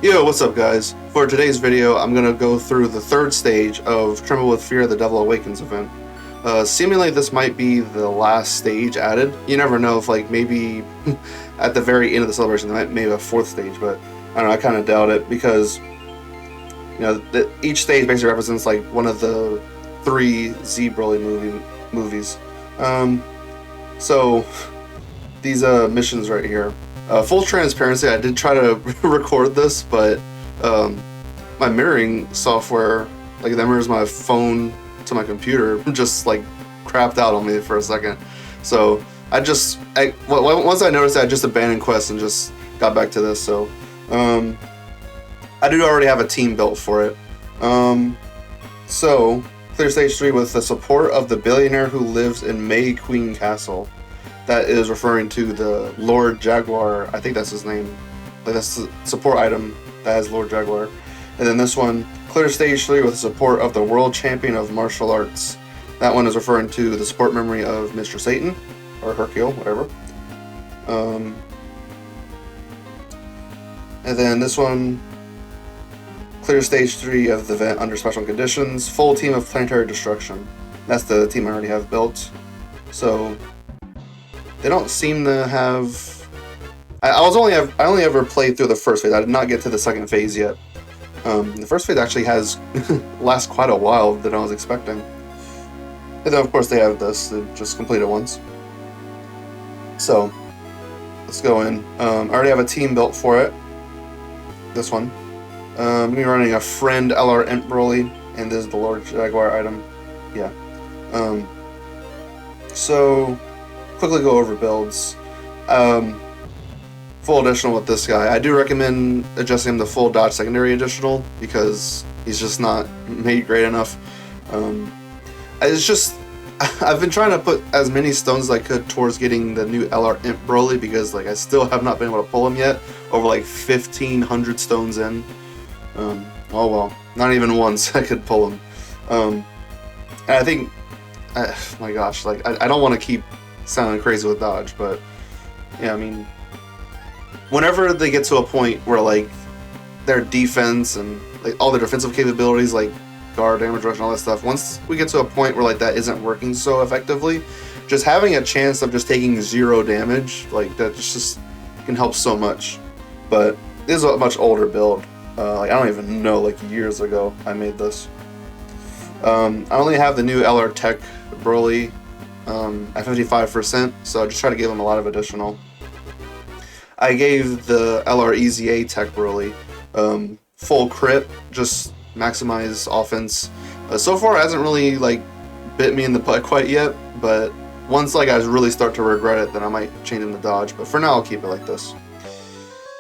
Yo, what's up guys? For today's video, I'm gonna go through the third stage of Tremble with Fear the Devil Awakens event. Seemingly this might be the last stage added. You never know if like maybe at the very end of the celebration there may be a fourth stage, but I don't know, I kind of doubt it because each stage basically represents like one of the three Z Broly movies. So these missions right here. Full transparency, I did try to record this, but my mirroring software, like that mirrors my phone to my computer, just like crapped out on me for a second. So once I noticed that, I just abandoned Quest and just got back to this. So I do already have a team built for it. So clear stage 3 with the support of the billionaire who lives in May Queen Castle. That is referring to the Lord Jaguar. I think that's his name. Like that's the support item that has Lord Jaguar. And then this one, clear stage 3 with the support of the World Champion of Martial Arts. That one is referring to the support memory of Mr. Satan, or Hercule, whatever. And then this one, clear stage 3 of the event under special conditions. Full team of planetary destruction. That's the team I already have built. So they don't seem to have. I only ever played through the first phase. I did not get to the second phase yet. The first phase actually lasts quite a while than I was expecting. And then of course they have this. They just completed once. So let's go in. I already have a team built for it. This one. I'm gonna be running a friend LR Imp Broly, and this is the Lord Jaguar item. Yeah. So quickly go over builds. Full additional with this guy. I do recommend adjusting him to full dodge secondary additional because he's just not made great enough. It's just I've been trying to put as many stones as I could towards getting the new LR Imp Broly because like I still have not been able to pull him yet. Over like 1,500 stones in. Oh well, not even once I could pull him. And I think, my gosh, like I don't want to keep sounding crazy with dodge, but yeah, I mean, whenever they get to a point where like their defense and like all their defensive capabilities, like guard, damage rush, and all that stuff, once we get to a point where like that isn't working so effectively, just having a chance of just taking 0 damage, like that just can help so much. But this is a much older build. Like I don't even know, like years ago I made this. I only have the new LR Tech Broly at 55%, so I just try to give him a lot of additional. I gave the LR EZA Tech Broly full crit, just maximize offense. So far it hasn't really like bit me in the butt quite yet, but once like I really start to regret it, then I might change him to dodge, but for now I'll keep it like this.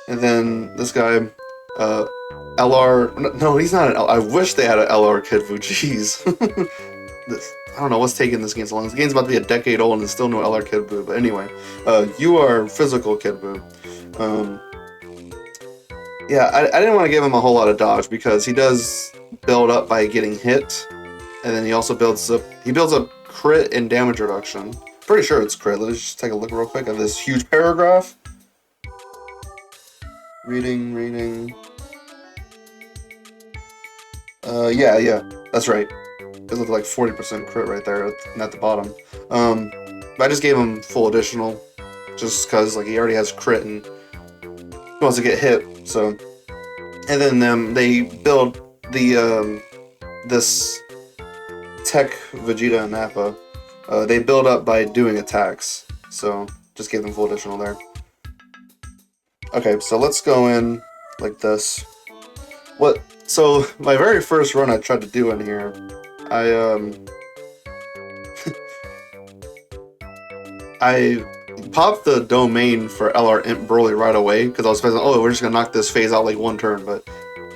And then this guy, LR, no, he's not an LR. I wish they had an LR Kid Buu, jeez. I don't know what's taking this game so long. This game's about to be a decade old and there's still no LR Kid Buu, but anyway, you are physical Kid Buu. Yeah, I didn't want to give him a whole lot of dodge because he does build up by getting hit, and then he also builds up crit and damage reduction. Pretty sure it's crit. Let's just take a look real quick at this huge paragraph. Reading. Yeah, that's right. It looked like 40% crit right there at the bottom. But I just gave him full additional, just because like he already has crit and he wants to get hit. So, and then they build the this Tech Vegeta and Nappa. They build up by doing attacks. So just gave them full additional there. Okay, so let's go in like this. So my very first run I tried to do in here, I popped the domain for LR Imp Broly right away because I was thinking, oh, we're just gonna knock this phase out like one turn, but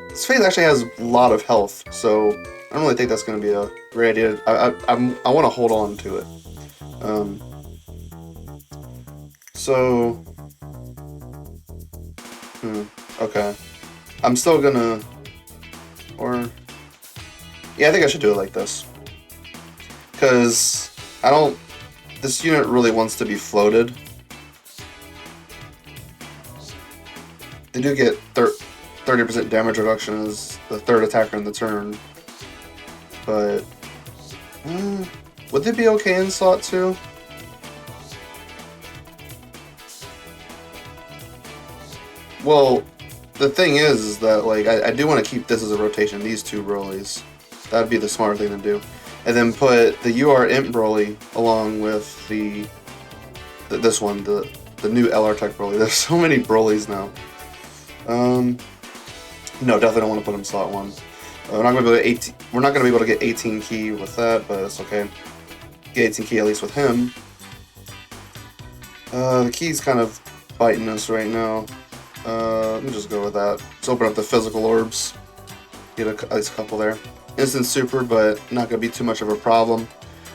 this phase actually has a lot of health, so I don't really think that's gonna be a great idea. I want to hold on to it. Okay. I'm still gonna, yeah, I think I should do it like this. Because this unit really wants to be floated. They do get 30% damage reduction as the third attacker in the turn. But would they be okay in slot 2? Well, the thing is that like I do want to keep this as a rotation, these two Brolys. That'd be the smart thing to do. And then put the UR Imp Broly along with this one, the new LR Tech Broly. There's so many Brolys now. No, definitely don't want to put him in slot 1. We're not going to be able to get 18 key with that, but it's okay. Get 18 key at least with him. The key's kind of biting us right now. Let me just go with that. Let's open up the physical orbs. Get at least a couple there. Instant super, but not going to be too much of a problem.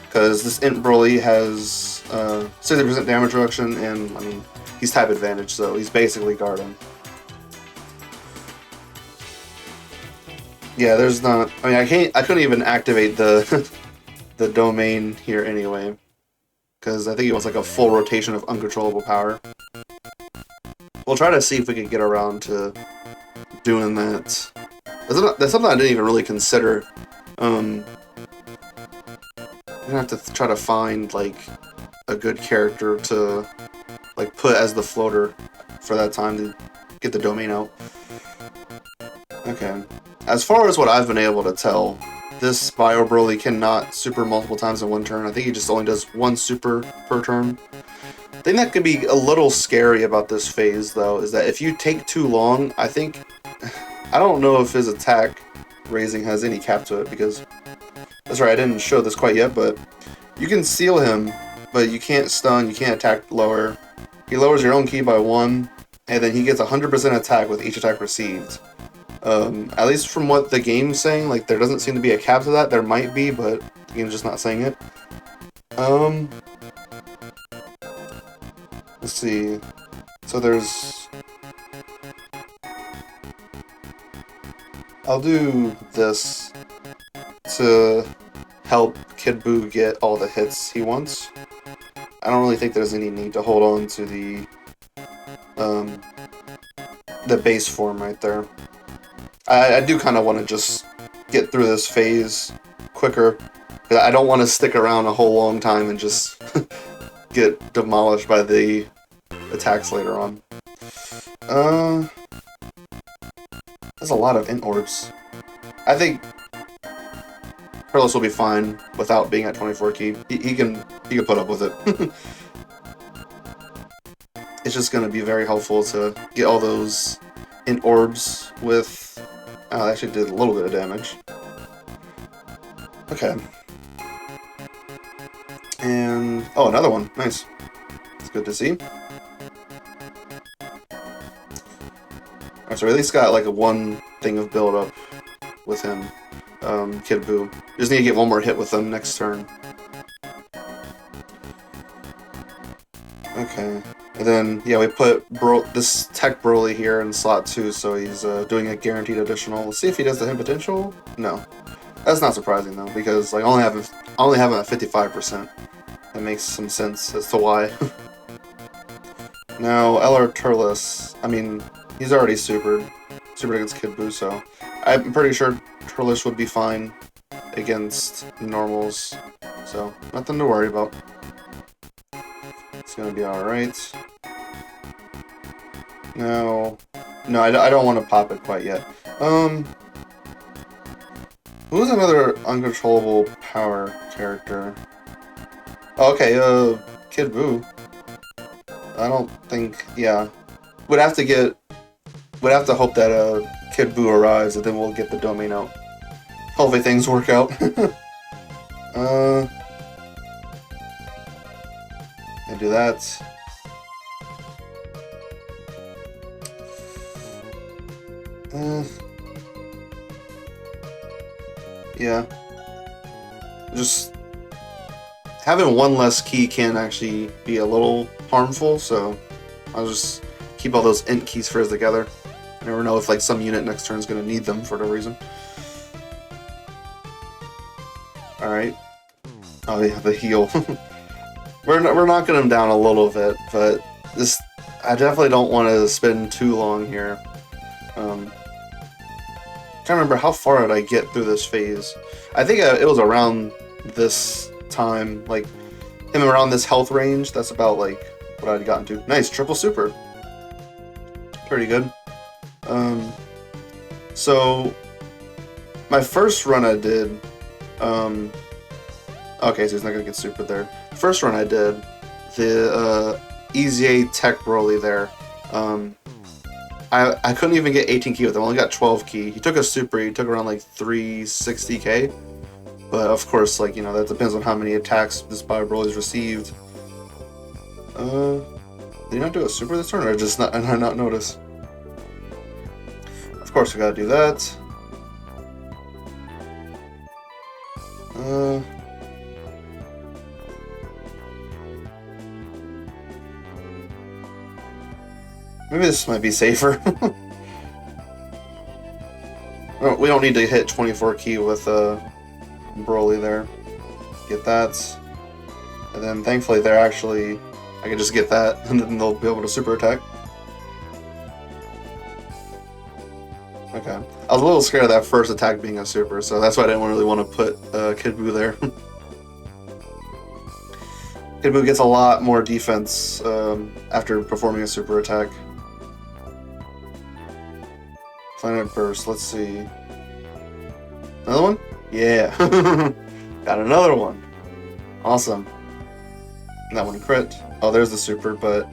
Because this Int Broly has 60% damage reduction, and I mean, he's type advantage, so he's basically guarding. Yeah, there's not. I mean, I couldn't even activate the the domain here anyway, because I think it was like a full rotation of uncontrollable power. We'll try to see if we can get around to doing that. That's something I didn't even really consider. I'm gonna have to try to find like a good character to like put as the floater for that time to get the domain out. Okay. As far as what I've been able to tell, this Bio Broly cannot super multiple times in one turn. I think he just only does one super per turn. The thing that could be a little scary about this phase, though, is that if you take too long, I don't know if his attack raising has any cap to it, because, that's right, I didn't show this quite yet, but you can seal him, but you can't stun, you can't attack lower. He lowers your own ki by 1, and then he gets 100% attack with each attack received. At least from what the game's saying, like, there doesn't seem to be a cap to that. There might be, but the game's just not saying it. Let's see. So there's... I'll do this to help Kid Buu get all the hits he wants. I don't really think there's any need to hold on to the base form right there. I do kind of want to just get through this phase quicker. I don't want to stick around a whole long time and just get demolished by the attacks later on. There's a lot of int orbs. I think Perlis will be fine without being at 24 key. He can put up with it. It's just going to be very helpful to get all those int orbs with... Oh, that actually did a little bit of damage. Okay. And... oh, another one. Nice. It's good to see. Alright, so we at least got like one thing of build-up with him. Kid Buu. Just need to get one more hit with him next turn. Okay. And then, yeah, we put this Tech Broly here in slot 2, so he's doing a guaranteed additional. Let's see if he does the hit potential. No. That's not surprising, though, because like, I only have him at 55%. That makes some sense as to why. Now, LR Turles, I mean, he's already supered against Kid Buu, so I'm pretty sure Turles would be fine against normals, so nothing to worry about. It's gonna be alright. No, I don't want to pop it quite yet. Who's another uncontrollable power character? Oh, okay, Kid Buu. I don't think, yeah. We'd have to hope that Kid Buu arrives, and then we'll get the domain out. Hopefully things work out. And do that. Yeah. Just having one less key can actually be a little harmful, so I'll just keep all those int keys first together. I never know if like some unit next turn is going to need them for whatever reason. Alright. Oh yeah, the heal. We're knocking him down a little bit, but I definitely don't want to spend too long here. trying to remember how far did I get through this phase. I think it was around this time, like him around this health range. That's about like what I'd gotten to. Nice, triple super. Pretty good. So my first run I did, okay, so he's not gonna get super there. The first run I did, the Easy Tech Broly there, I couldn't even get 18 key with him. I only got 12 key. He took a super. He took around like 360k. But of course, like, you know, that depends on how many attacks this Bio Broly's received. Did he not do a super this turn, or just not? And I not notice? Of course, we gotta do that. Maybe this might be safer. Oh, we don't need to hit 24 key with Broly there. Get that. And then thankfully they're actually, I can just get that and then they'll be able to super attack. Okay. I was a little scared of that first attack being a super, so that's why I didn't really want to put Kid Buu there. Kid Buu gets a lot more defense after performing a super attack. Planet Burst, let's see. Another one? Yeah. Got another one. Awesome. And that one crit. Oh, there's the super, but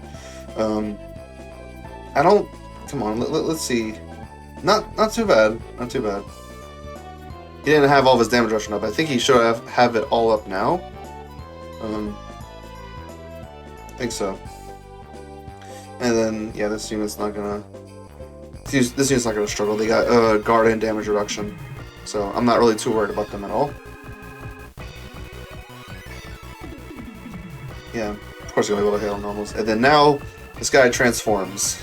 I don't, come on, let's see. Not too bad. Not too bad. He didn't have all of his damage rushing up. I think he should have it all up now. I think so. And then, yeah, this unit's not gonna, this unit's not gonna struggle. They got guard and damage reduction, so I'm not really too worried about them at all. Yeah, of course you're gonna be able to hit on normals. And then now this guy transforms.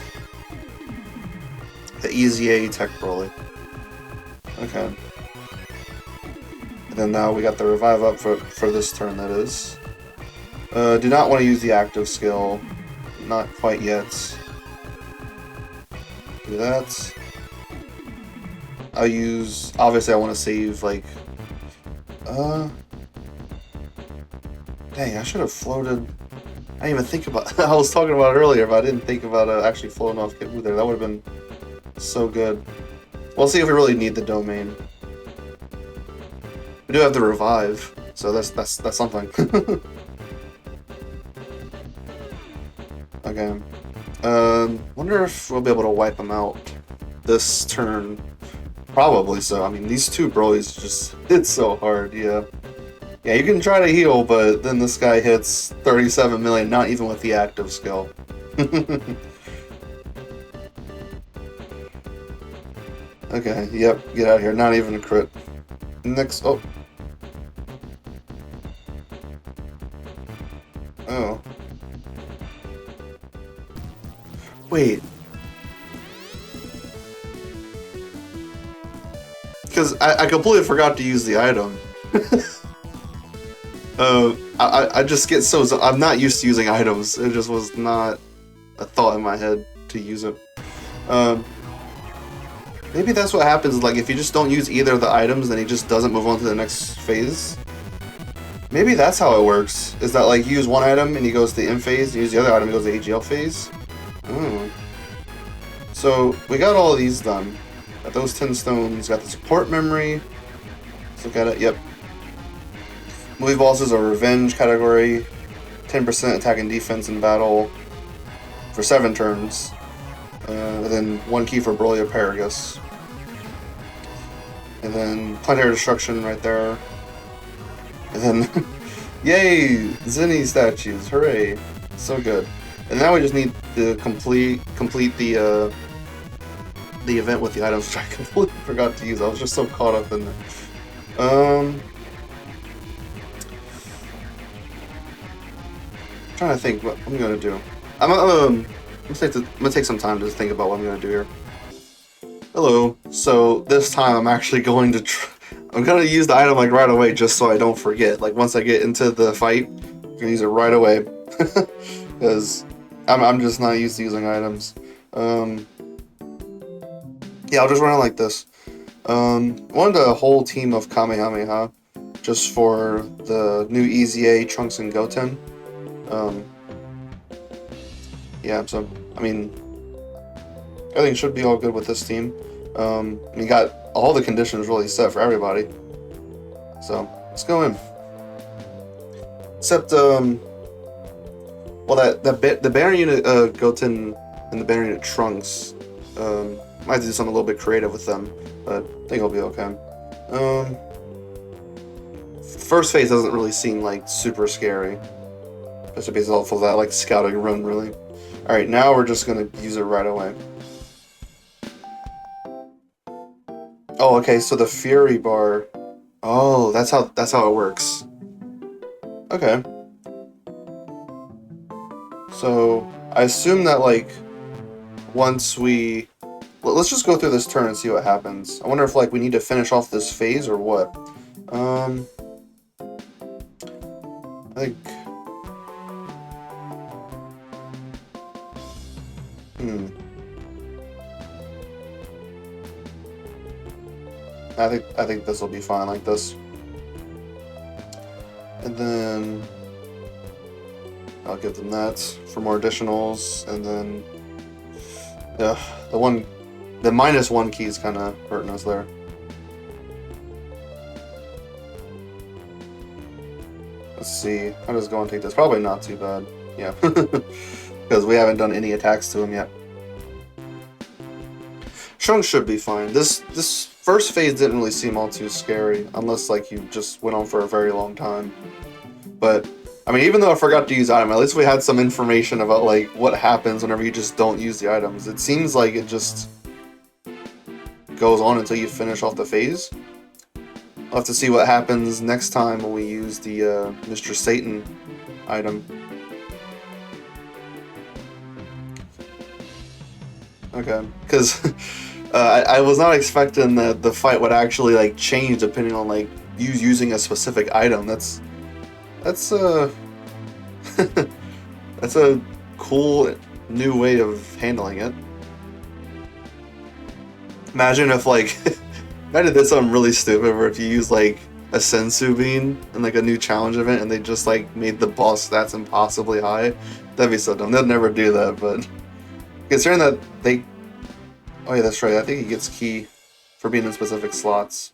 The Easy A Tech Broly. Okay. And then now we got the revive up for this turn, that is. Do not want to use the active skill. Not quite yet. Do that. I'll use, obviously I want to save like, dang, I should have floated. I didn't even think about, I was talking about it earlier, but I didn't think about actually floating off Kid Buu there. That would have been so good. We'll see if we really need the domain. We do have the revive, so that's something. Okay. Wonder if we'll be able to wipe them out this turn. Probably so. I mean, these two Broly's just hit so hard. Yeah. Yeah, you can try to heal, but then this guy hits 37 million, not even with the active skill. Okay, yep, get out of here. Not even a crit. Next, oh. Oh. Wait. Because I completely forgot to use the item. I just get so... I'm not used to using items. It just was not a thought in my head to use it. Maybe that's what happens, like, if you just don't use either of the items, then he just doesn't move on to the next phase. Maybe that's how it works, is that, like, you use one item and he goes to the M phase, you use the other item and he goes to the AGL phase. Oh. So, we got all of these done. Got those 10 stones, got the support memory. Let's look at it, yep. Movie bosses are revenge category, 10% attack and defense in battle for 7 turns. And then 1 key for Broly Paragus. And then Planetary Destruction right there. And then, yay! Zenny statues, hooray! So good. And now we just need to complete the event with the items, which I completely forgot to use. I was just so caught up in it. Trying to think what I'm gonna do. I'm gonna take some time to think about what I'm gonna do here. Hello. So this time I'm actually going to I'm gonna use the item like right away, just so I don't forget. Like once I get into the fight, I'm gonna use it right away because I'm just not used to using items. Yeah, I'll just run it like this. Wanted a whole team of Kamehameha just for the new EZA, Trunks, and Goten. Um, yeah, so, I mean, everything should be all good with this team. We got all the conditions really set for everybody. So, let's go in. Except, well, the banner unit, Goten, and the banner unit Trunks, might have to do something a little bit creative with them, but I think it'll be okay. First phase doesn't really seem like super scary. Especially based off of that like scouting run, really. Alright, now we're just gonna use it right away. Oh, okay, so the Fury bar. Oh, that's how it works. Okay. So I assume that like once we let's just go through this turn and see what happens. I wonder if like we need to finish off this phase or what. I think. I think this will be fine like this. And then I'll give them that for more additionals, and then the -1 key is kind of hurting us there. Let's see, how does Go and take this? Probably not too bad, yeah, because we haven't done any attacks to him yet. Trunks should be fine. This first phase didn't really seem all too scary, unless like you just went on for a very long time. But I mean, even though I forgot to use item, at least we had some information about like what happens whenever you just don't use the items. It seems like it just goes on until you finish off the phase. I'll have to see what happens next time when we use the Mr. Satan item. Okay, because I was not expecting that the fight would actually like change depending on like you using a specific item. That's that's a cool new way of handling it. Imagine if like imagine did something really stupid where if you use like a sensu bean in like a new challenge event and they just like made the boss stats impossibly high. That'd be so dumb. They'll never do that, but considering that they oh yeah, that's right. I think he gets key for being in specific slots.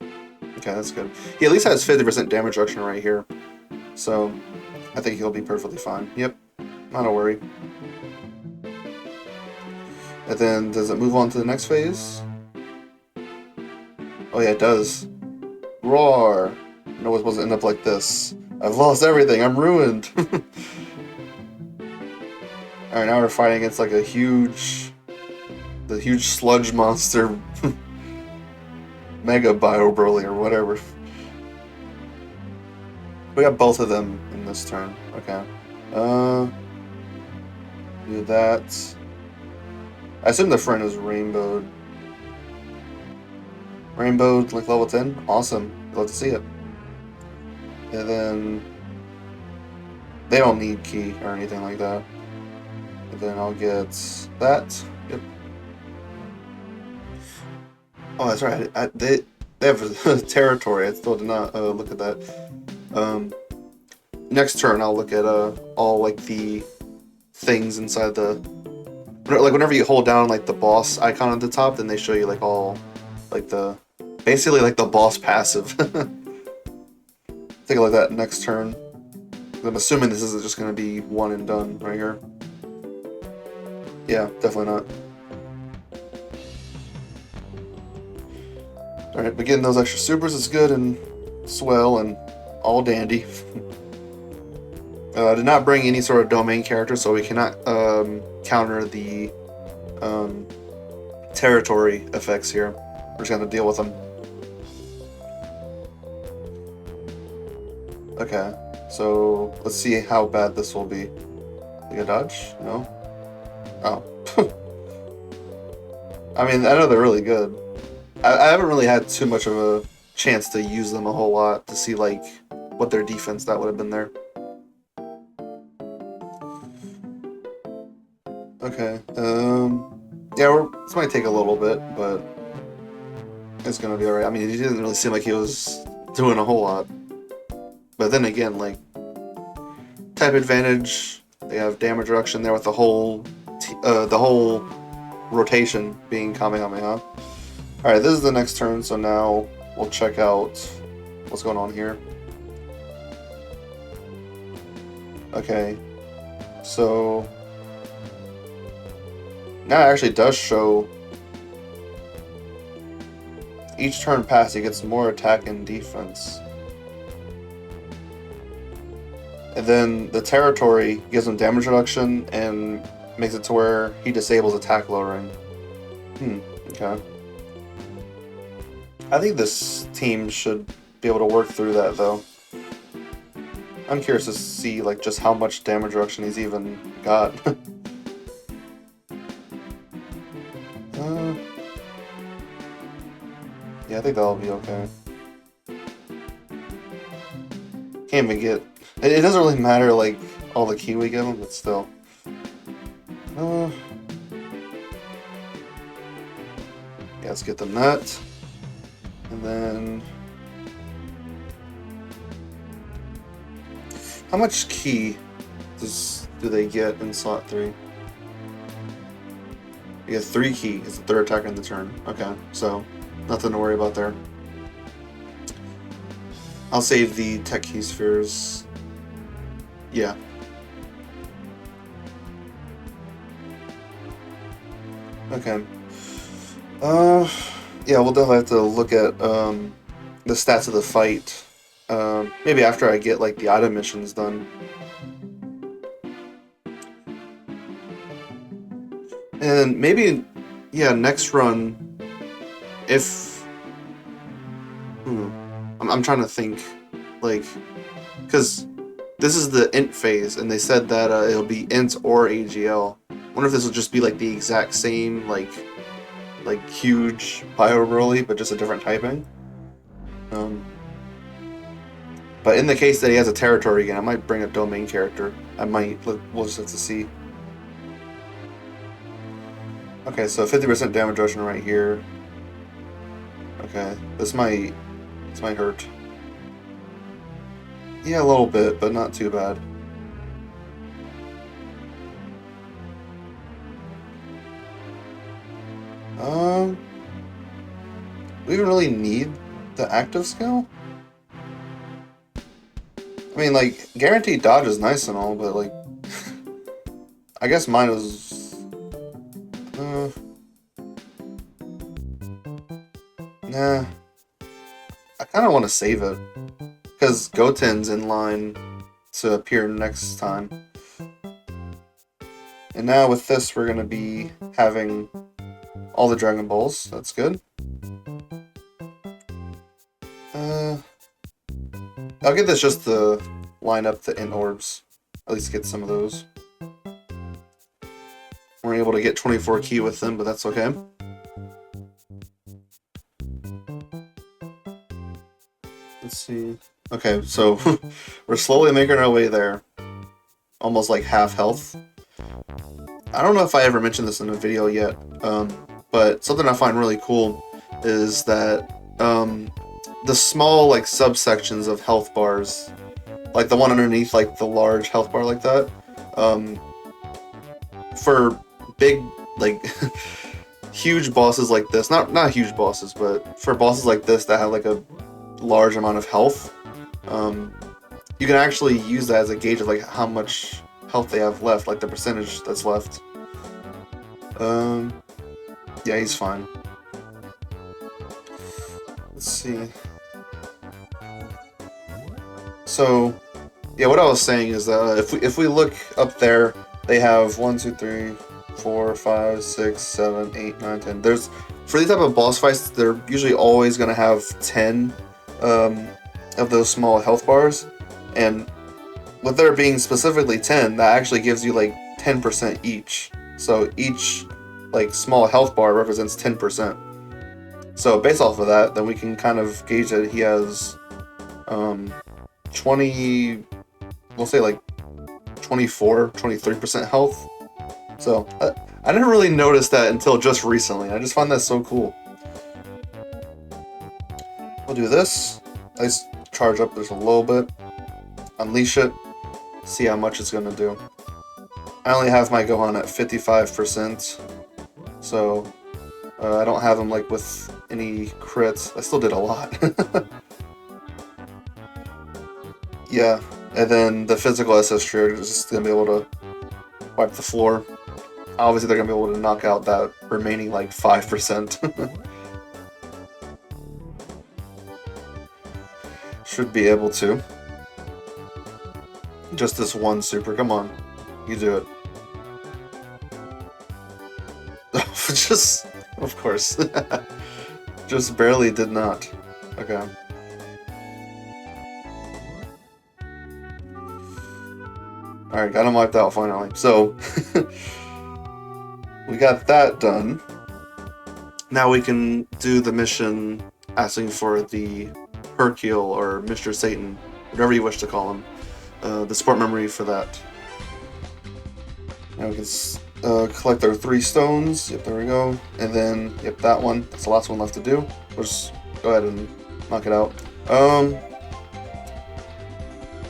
Okay, that's good. He at least has 50% damage reduction right here. So I think he'll be perfectly fine. Yep, not a worry. And then does it move on to the next phase? Oh yeah, it does. Roar! No, it wasn't end up like this. I've lost everything. I'm ruined. Alright, now we're fighting against like the huge sludge monster Mega Bio Broly or whatever. We got both of them in this turn. Okay. Do that. I assume the friend is rainbowed. Rainbowed like level 10? Awesome. Love to see it. And then they don't need key or anything like that. And then I'll get that. Yep. Oh, that's right. They have a territory. I still did not look at that. Next turn, I'll look at all like the things inside the like whenever you hold down like the boss icon at the top, then they show you like all like the basically like the boss passive. Take a look at that next turn. I'm assuming this isn't just going to be one and done right here. Yeah, definitely not. Alright, but getting those extra supers is good and swell and all dandy. I did not bring any sort of domain character, so we cannot counter the territory effects here. We're just going to deal with them. Okay, so let's see how bad this will be. Like a dodge? No? Oh. I mean, I know they're really good. I haven't really had too much of a chance to use them a whole lot to see like what their defense that would have been there. Okay, yeah, this might take a little bit, but is gonna be alright. I mean, he didn't really seem like he was doing a whole lot. But then again, like, type advantage, they have damage reduction there with the whole rotation being Kamehameha. Alright, this is the next turn, so now we'll check out what's going on here. Okay, so now it actually does show each turn pass he gets more attack and defense. And then the territory gives him damage reduction and makes it to where he disables attack lowering. Okay. I think this team should be able to work through that, though. I'm curious to see, like, just how much damage reduction he's even got. Yeah, I think that'll be okay. Can't even get... It doesn't really matter, like, all the ki we give him, but still. Yeah, let's get them that. And then... How much ki do they get in slot 3? You get 3 ki. It's the third attack in the turn. Okay, so nothing to worry about there. I'll save the tech ki spheres. Yeah. Okay. Yeah, we'll definitely have to look at the stats of the fight. Maybe after I get, like, the item missions done. And maybe, yeah, next run, if... I'm trying to think, like, because this is the int phase, and they said that it'll be int or AGL. I wonder if this will just be, like, the exact same, like huge Bio Broly, but just a different typing. But in the case that he has a territory again, I might bring a domain character. I might. We'll just have to see. Okay, so 50% damage reduction right here. Okay, this might hurt. Yeah, a little bit, but not too bad. We don't really need the active skill. I mean, like, guaranteed dodge is nice and all, but, like, I guess mine was... Nah. I kind of want to save it, because Goten's in line to appear next time. And now with this, we're going to be having all the Dragon Balls. That's good. I'll get this just to line up the int orbs. At least get some of those. We're able to get 24 ki with them, but that's okay. Let's see. Okay, so we're slowly making our way there. Almost like half health. I don't know if I ever mentioned this in a video yet, but something I find really cool is that the small, like, subsections of health bars, like the one underneath, like, the large health bar like that, for big, like, huge bosses like this, not huge bosses, but for bosses like this that have, like, a large amount of health, you can actually use that as a gauge of, like, how much health they have left, like the percentage that's left. Yeah, he's fine. Let's see. So, yeah, what I was saying is that if we look up there, they have 1, 2, 3, 4, 5, 6, 7, 8, 9, 10. There's, for these type of boss fights, they're usually always gonna have 10 of those small health bars, and with there being specifically 10, that actually gives you, like, 10% each. So each, like, small health bar represents 10%. So based off of that, then we can kind of gauge that he has 20, we'll say, like, 24, 23% health. So I didn't really notice that until just recently. I just find that so cool. We'll do this. At least charge up just a little bit. Unleash it. See how much it's gonna do. I only have my Gohan at 55%, so I don't have him like with any crits. I still did a lot. Yeah, and then the physical SS Trio is just gonna be able to wipe the floor. Obviously, they're gonna be able to knock out that remaining like 5%. Should be able to. Just this one super. Come on, you do it. Just, of course. Just barely did not. Okay. Alright, got him wiped out finally. So, we got that done. Now we can do the mission asking for the Hercule or Mr. Satan, whatever you wish to call him. The support memory for that. Now we can collect our 3 stones. Yep, there we go. And then, yep, that one. That's the last one left to do. We'll just go ahead and knock it out. Let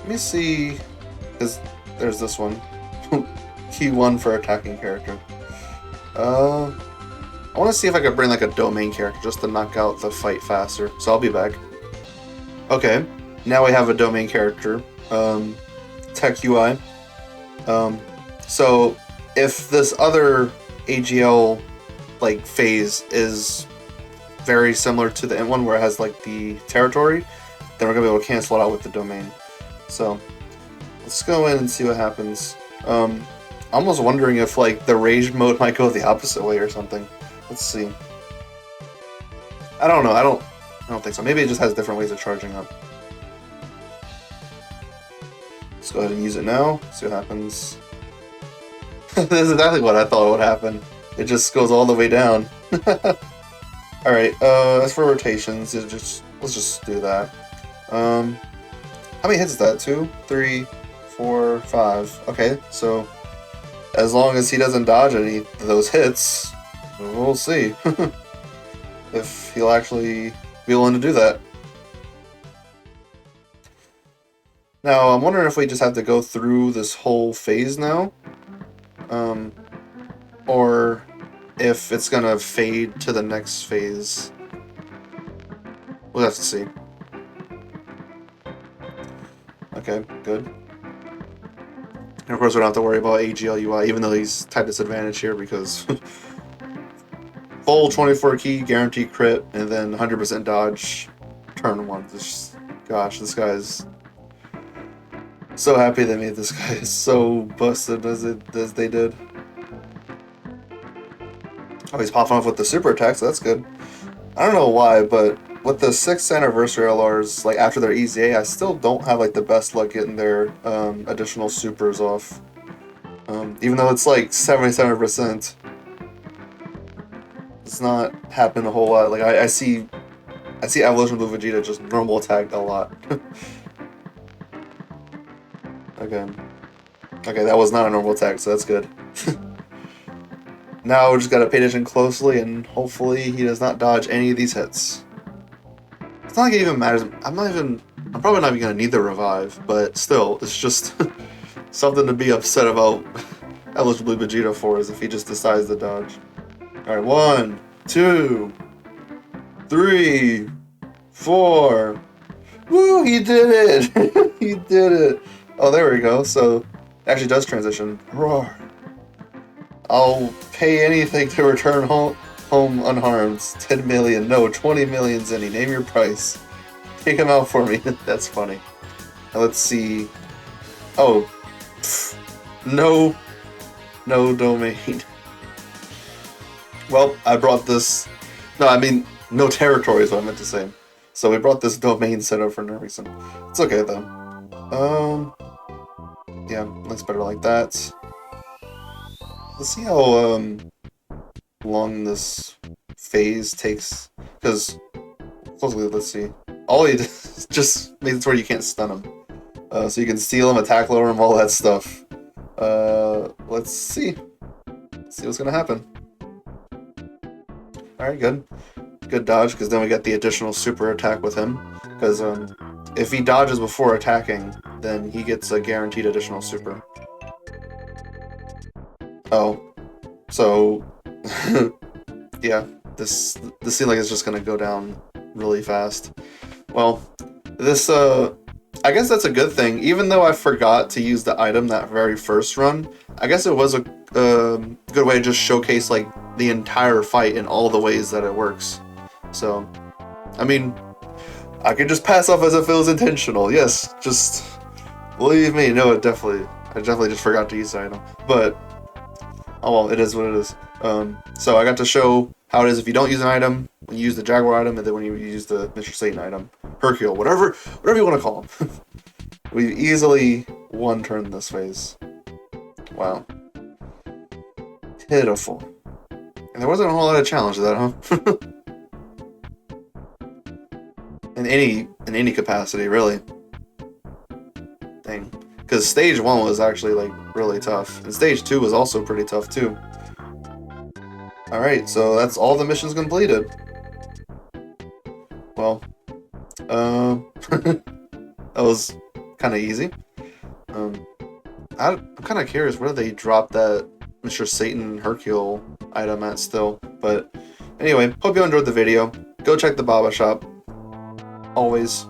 me see. There's this one. Key 1 for attacking character. I want to see if I could bring like a domain character just to knock out the fight faster. So I'll be back. Okay, now we have a domain character. Tech UI. So if this other AGL like phase is very similar to the one where it has like the territory, then we're gonna be able to cancel it out with the domain. So let's go in and see what happens. I'm almost wondering if like the rage mode might go the opposite way or something. Let's see. I don't know. I don't think so. Maybe it just has different ways of charging up. Let's go ahead and use it now. See what happens. This is exactly what I thought would happen. It just goes all the way down. Alright, as for rotations, let's just do that. How many hits is that? 2, 3, 4, 5. Okay, so as long as he doesn't dodge any of those hits, we'll see if he'll actually be willing to do that. Now, I'm wondering if we just have to go through this whole phase now, or if it's gonna fade to the next phase. We'll have to see. Okay, good. And of course, we don't have to worry about AGL UI, even though he's type disadvantage here because full 24 key, guaranteed crit, and then 100% dodge turn 1. Gosh, this guy's so happy they made this guy so busted as they did. Oh, he's popping off with the super attack, so that's good. I don't know why, but with the 6th anniversary LRs, like after their EZA, I still don't have like the best luck getting their additional supers off. Even though it's like 77%, it's not happening a whole lot. Like I see Evolution Blue Vegeta just normal attacked a lot. Okay, that was not a normal attack, so that's good. Now we just gotta pay attention closely, and hopefully he does not dodge any of these hits. It's not like it even matters. I'm probably not even gonna need the revive, but still, it's just something to be upset about Evolution Blue Vegeta for, is if he just decides to dodge. Alright, 1, 2, 3, 4. Woo, he did it! He did it! Oh, there we go. So, it actually does transition. Roar. I'll pay anything to return home unharmed. 10 million. No, 20 million, Zenny. Name your price. Take him out for me. That's funny. Now let's see. Oh. Pfft. No domain. Well, I brought this... No, I mean, no territory is what I meant to say. So we brought this domain set up for no reason. It's okay, though. Yeah, looks better like that. Let's see how long this phase takes, because supposedly, let's see. All he does just makes it to where you can't stun him. So you can steal him, attack lower him, all that stuff. Let's see. Let's see what's gonna happen. Alright, good. Good dodge, because then we get the additional super attack with him. Because if he dodges before attacking, then he gets a guaranteed additional super. Oh, so yeah, this seems like it's just gonna go down really fast. Well, this I guess that's a good thing. Even though I forgot to use the item that very first run, I guess it was a good way to just showcase like the entire fight in all the ways that it works. So, I mean, I could just pass off as if it was intentional. Yes, just believe me. No, I definitely just forgot to use the item. But oh well, it is what it is. So I got to show how it is if you don't use an item, when you use the Jaguar item, and then when you use the Mr. Satan item, Hercule, whatever you want to call him. We easily one-turned this phase. Wow. Pitiful. And there wasn't a whole lot of challenge to that, huh? in any capacity, really. Dang. Because stage 1 was actually like really tough, and stage 2 was also pretty tough too. All right, so that's all the missions completed. Well, that was kind of easy. I'm kind of curious where they dropped that Mr. Satan Hercule item at still. But anyway, hope you enjoyed the video. Go check the Baba shop. Always.